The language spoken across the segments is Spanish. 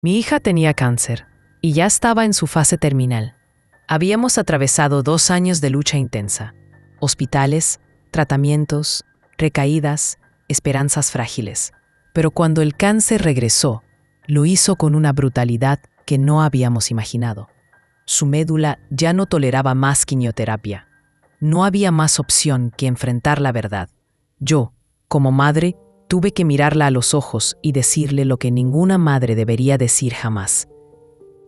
Mi hija tenía cáncer y ya estaba en su fase terminal. Habíamos atravesado 2 años de lucha intensa. Hospitales, tratamientos, recaídas, esperanzas frágiles. Pero cuando el cáncer regresó, lo hizo con una brutalidad que no habíamos imaginado. Su médula ya no toleraba más quimioterapia. No había más opción que enfrentar la verdad. Yo, como madre, tuve que mirarla a los ojos y decirle lo que ninguna madre debería decir jamás.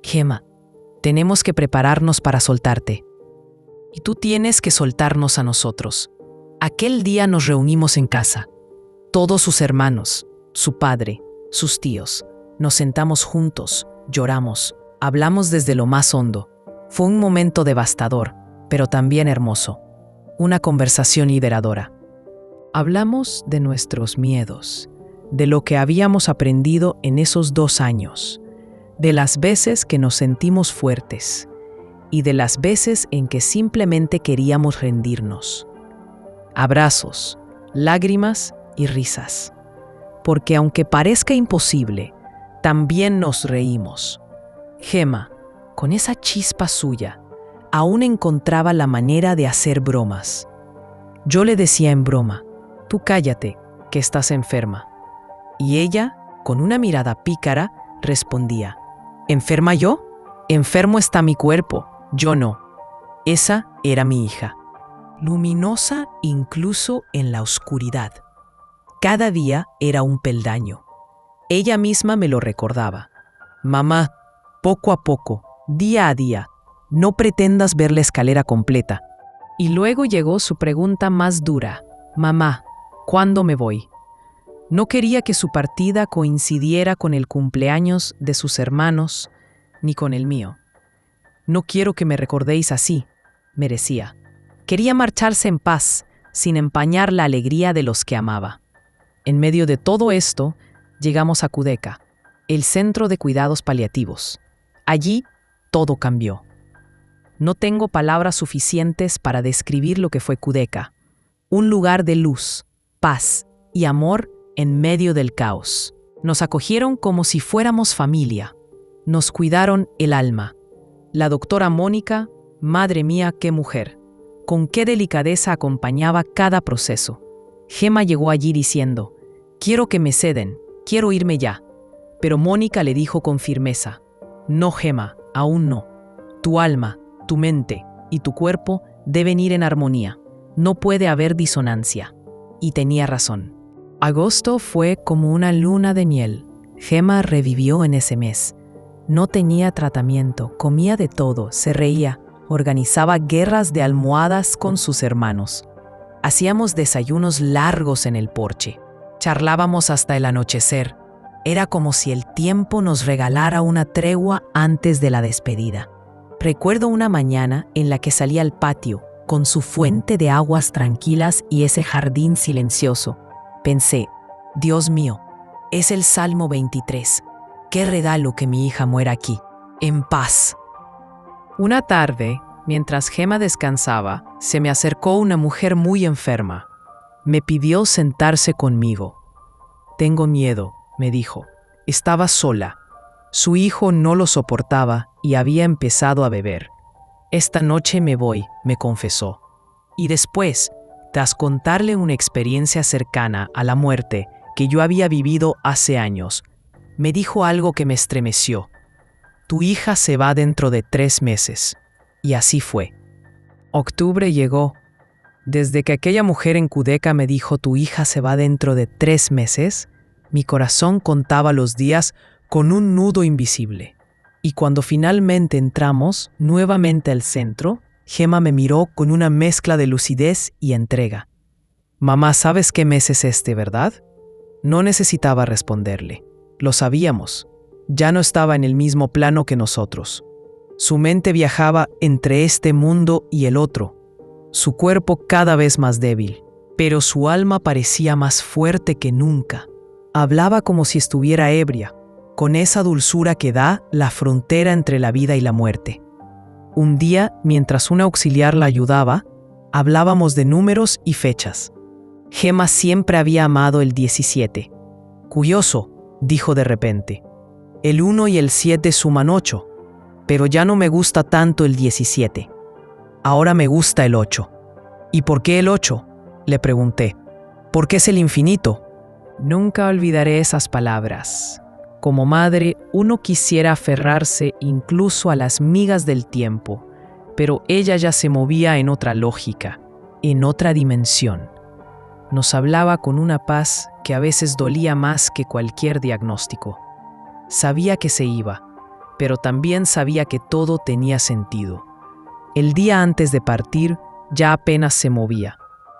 Gemma, tenemos que prepararnos para soltarte. Y tú tienes que soltarnos a nosotros. Aquel día nos reunimos en casa. Todos sus hermanos, su padre, sus tíos. Nos sentamos juntos, lloramos, hablamos desde lo más hondo. Fue un momento devastador, pero también hermoso. Una conversación liberadora. Hablamos de nuestros miedos, de lo que habíamos aprendido en esos 2 años, de las veces que nos sentimos fuertes y de las veces en que simplemente queríamos rendirnos. Abrazos, lágrimas y risas. Porque aunque parezca imposible, también nos reímos. Gemma, con esa chispa suya, aún encontraba la manera de hacer bromas. Yo le decía en broma: tú cállate, que estás enferma. Y ella, con una mirada pícara, respondía: ¿enferma yo? Enfermo está mi cuerpo, yo no. Esa era mi hija, luminosa incluso en la oscuridad. Cada día era un peldaño. Ella misma me lo recordaba. Mamá, poco a poco, día a día, no pretendas ver la escalera completa. Y luego llegó su pregunta más dura: mamá, ¿cuándo me voy? No quería que su partida coincidiera con el cumpleaños de sus hermanos, ni con el mío. No quiero que me recordéis así, me decía. Quería marcharse en paz, sin empañar la alegría de los que amaba. En medio de todo esto, llegamos a Kudeca, el centro de cuidados paliativos. Allí, todo cambió. No tengo palabras suficientes para describir lo que fue Kudeca. Un lugar de luz, paz y amor en medio del caos. Nos acogieron como si fuéramos familia. Nos cuidaron el alma. La doctora Mónica, madre mía, qué mujer. Con qué delicadeza acompañaba cada proceso. Gemma llegó allí diciendo: quiero que me ceden, quiero irme ya. Pero Mónica le dijo con firmeza: no, Gemma, aún no. Tu alma, tu mente y tu cuerpo deben ir en armonía. No puede haber disonancia. Y tenía razón. Agosto fue como una luna de miel. Gemma revivió en ese mes. No tenía tratamiento, comía de todo, se reía, organizaba guerras de almohadas con sus hermanos. Hacíamos desayunos largos en el porche. Charlábamos hasta el anochecer. Era como si el tiempo nos regalara una tregua antes de la despedida. Recuerdo una mañana en la que salí al patio, con su fuente de aguas tranquilas y ese jardín silencioso. Pensé: Dios mío, es el Salmo 23. Qué regalo que mi hija muera aquí, en paz. Una tarde, mientras Gemma descansaba, se me acercó una mujer muy enferma. Me pidió sentarse conmigo. Tengo miedo, me dijo. Estaba sola. Su hijo no lo soportaba y había empezado a beber. Esta noche me voy, me confesó. Y después, tras contarle una experiencia cercana a la muerte que yo había vivido hace años, me dijo algo que me estremeció. Tu hija se va dentro de 3 meses. Y así fue. Octubre llegó. Desde que aquella mujer en Kudeca me dijo: tu hija se va dentro de 3 meses, mi corazón contaba los días con un nudo invisible. Y cuando finalmente entramos nuevamente al centro, Gemma me miró con una mezcla de lucidez y entrega. Mamá, ¿sabes qué mes es este, verdad? No necesitaba responderle. Lo sabíamos. Ya no estaba en el mismo plano que nosotros. Su mente viajaba entre este mundo y el otro. Su cuerpo cada vez más débil, pero su alma parecía más fuerte que nunca. Hablaba como si estuviera ebria, con esa dulzura que da la frontera entre la vida y la muerte. Un día, mientras un auxiliar la ayudaba, hablábamos de números y fechas. Gemma siempre había amado el 17. Curioso, dijo de repente. El 1 y el 7 suman 8, pero ya no me gusta tanto el 17. Ahora me gusta el 8. ¿Y por qué el 8? Le pregunté. Porque es el infinito. Nunca olvidaré esas palabras. Como madre, uno quisiera aferrarse incluso a las migas del tiempo, pero ella ya se movía en otra lógica, en otra dimensión. Nos hablaba con una paz que a veces dolía más que cualquier diagnóstico. Sabía que se iba, pero también sabía que todo tenía sentido. El día antes de partir, ya apenas se movía.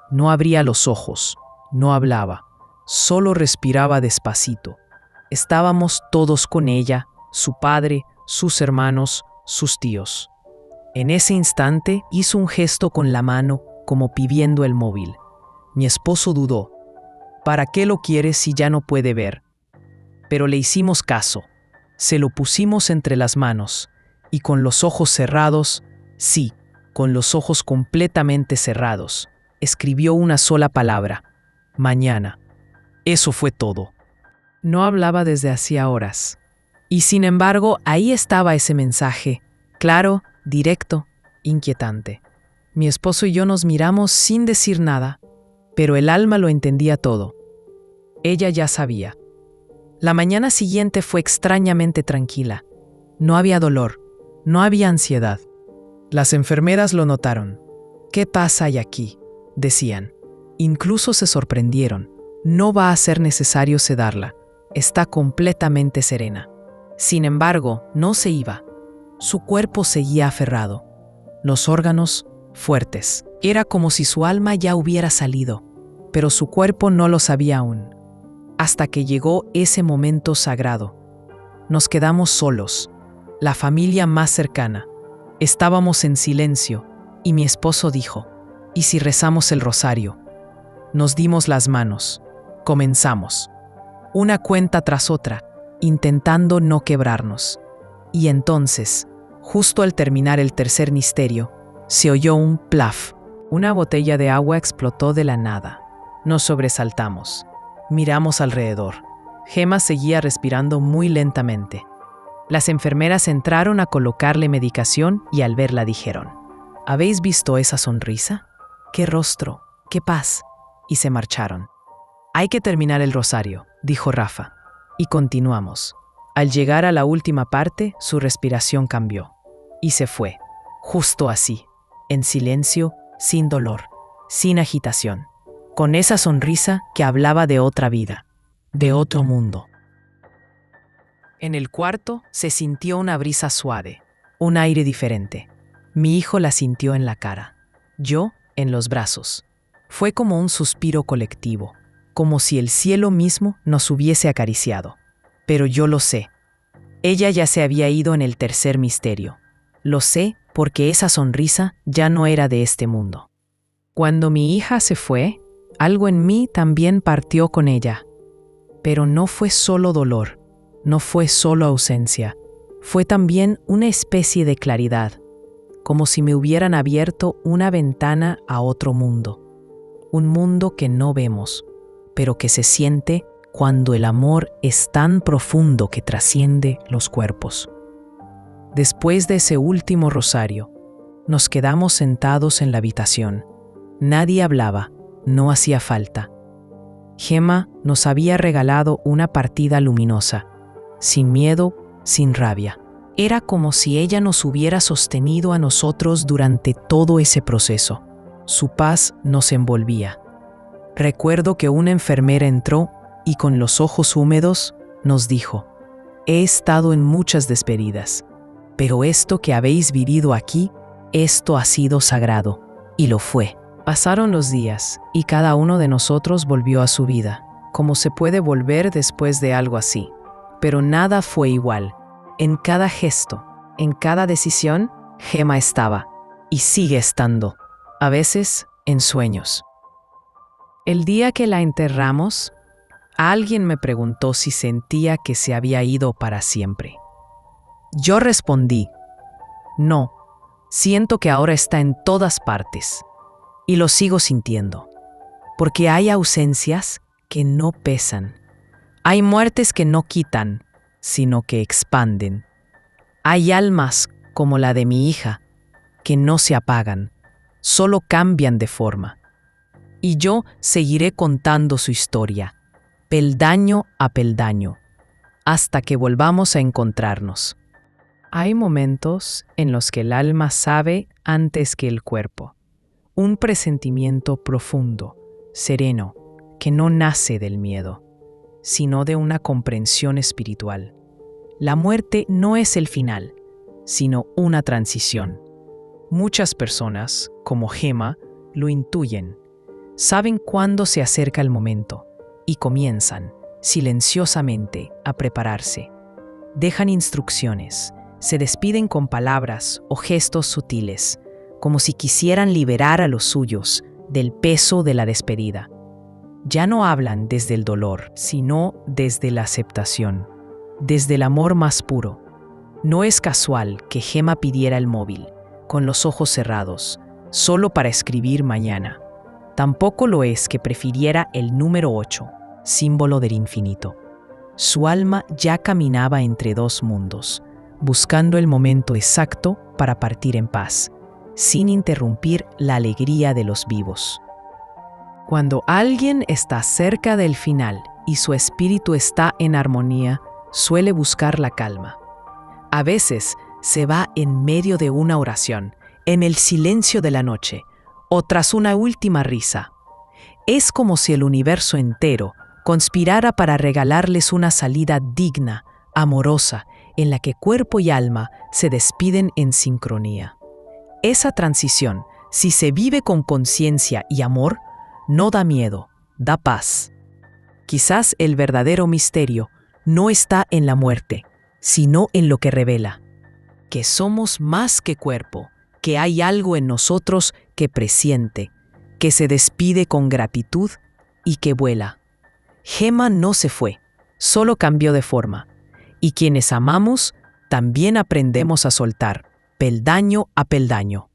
No abría los ojos, no hablaba, solo respiraba despacito. Estábamos todos con ella, su padre, sus hermanos, sus tíos. En ese instante hizo un gesto con la mano como pidiendo el móvil. Mi esposo dudó. ¿Para qué lo quiere si ya no puede ver? Pero le hicimos caso. Se lo pusimos entre las manos y con los ojos cerrados, sí, con los ojos completamente cerrados, escribió una sola palabra: mañana. Eso fue todo. No hablaba desde hacía horas. Y sin embargo, ahí estaba ese mensaje, claro, directo, inquietante. Mi esposo y yo nos miramos sin decir nada, pero el alma lo entendía todo. Ella ya sabía. La mañana siguiente fue extrañamente tranquila. No había dolor, no había ansiedad. Las enfermeras lo notaron. ¿Qué pasa hay aquí?, decían. Incluso se sorprendieron. No va a ser necesario sedarla. Está completamente serena. Sin embargo, no se iba. Su cuerpo seguía aferrado. Los órganos, fuertes. Era como si su alma ya hubiera salido, pero su cuerpo no lo sabía aún. Hasta que llegó ese momento sagrado. Nos quedamos solos, la familia más cercana. Estábamos en silencio y mi esposo dijo: ¿y si rezamos el rosario? Nos dimos las manos. Comenzamos. Una cuenta tras otra, intentando no quebrarnos. Y entonces, justo al terminar el tercer misterio, se oyó un plaf. Una botella de agua explotó de la nada. Nos sobresaltamos. Miramos alrededor. Gemma seguía respirando muy lentamente. Las enfermeras entraron a colocarle medicación y al verla dijeron: ¿habéis visto esa sonrisa? ¡Qué rostro! ¡Qué paz! Y se marcharon. Hay que terminar el rosario, dijo Rafa. Y continuamos. Al llegar a la última parte, su respiración cambió. Y se fue. Justo así. En silencio, sin dolor, sin agitación. Con esa sonrisa que hablaba de otra vida, de otro mundo. En el cuarto se sintió una brisa suave, un aire diferente. Mi hijo la sintió en la cara, yo en los brazos. Fue como un suspiro colectivo, como si el cielo mismo nos hubiese acariciado. Pero yo lo sé. Ella ya se había ido en el tercer misterio. Lo sé porque esa sonrisa ya no era de este mundo. Cuando mi hija se fue, algo en mí también partió con ella. Pero no fue solo dolor, no fue solo ausencia, fue también una especie de claridad, como si me hubieran abierto una ventana a otro mundo. Un mundo que no vemos, pero que se siente cuando el amor es tan profundo que trasciende los cuerpos. Después de ese último rosario, nos quedamos sentados en la habitación. Nadie hablaba, no hacía falta. Gemma nos había regalado una partida luminosa, sin miedo, sin rabia. Era como si ella nos hubiera sostenido a nosotros durante todo ese proceso. Su paz nos envolvía. Recuerdo que una enfermera entró y con los ojos húmedos nos dijo: he estado en muchas despedidas, pero esto que habéis vivido aquí, esto ha sido sagrado. Y lo fue. Pasaron los días y cada uno de nosotros volvió a su vida, como se puede volver después de algo así. Pero nada fue igual. En cada gesto, en cada decisión, Gemma estaba y sigue estando, a veces en sueños. El día que la enterramos, alguien me preguntó si sentía que se había ido para siempre. Yo respondí: no, siento que ahora está en todas partes. Y lo sigo sintiendo, porque hay ausencias que no pesan. Hay muertes que no quitan, sino que expanden. Hay almas como la de mi hija que no se apagan, solo cambian de forma. Y yo seguiré contando su historia, peldaño a peldaño, hasta que volvamos a encontrarnos. Hay momentos en los que el alma sabe antes que el cuerpo. Un presentimiento profundo, sereno, que no nace del miedo, sino de una comprensión espiritual. La muerte no es el final, sino una transición. Muchas personas, como Gemma, lo intuyen. Saben cuándo se acerca el momento y comienzan, silenciosamente, a prepararse. Dejan instrucciones, se despiden con palabras o gestos sutiles, como si quisieran liberar a los suyos del peso de la despedida. Ya no hablan desde el dolor, sino desde la aceptación, desde el amor más puro. No es casual que Gemma pidiera el móvil, con los ojos cerrados, solo para escribir mañana. Tampoco lo es que prefiriera el número 8, símbolo del infinito. Su alma ya caminaba entre dos mundos, buscando el momento exacto para partir en paz, sin interrumpir la alegría de los vivos. Cuando alguien está cerca del final y su espíritu está en armonía, suele buscar la calma. A veces se va en medio de una oración, en el silencio de la noche, o tras una última risa. Es como si el universo entero conspirara para regalarles una salida digna, amorosa, en la que cuerpo y alma se despiden en sincronía. Esa transición, si se vive con conciencia y amor, no da miedo, da paz. Quizás el verdadero misterio no está en la muerte, sino en lo que revela, que somos más que cuerpo, que hay algo en nosotros que presiente, que se despide con gratitud y que vuela. Gemma no se fue, solo cambió de forma, y quienes amamos también aprendemos a soltar, peldaño a peldaño.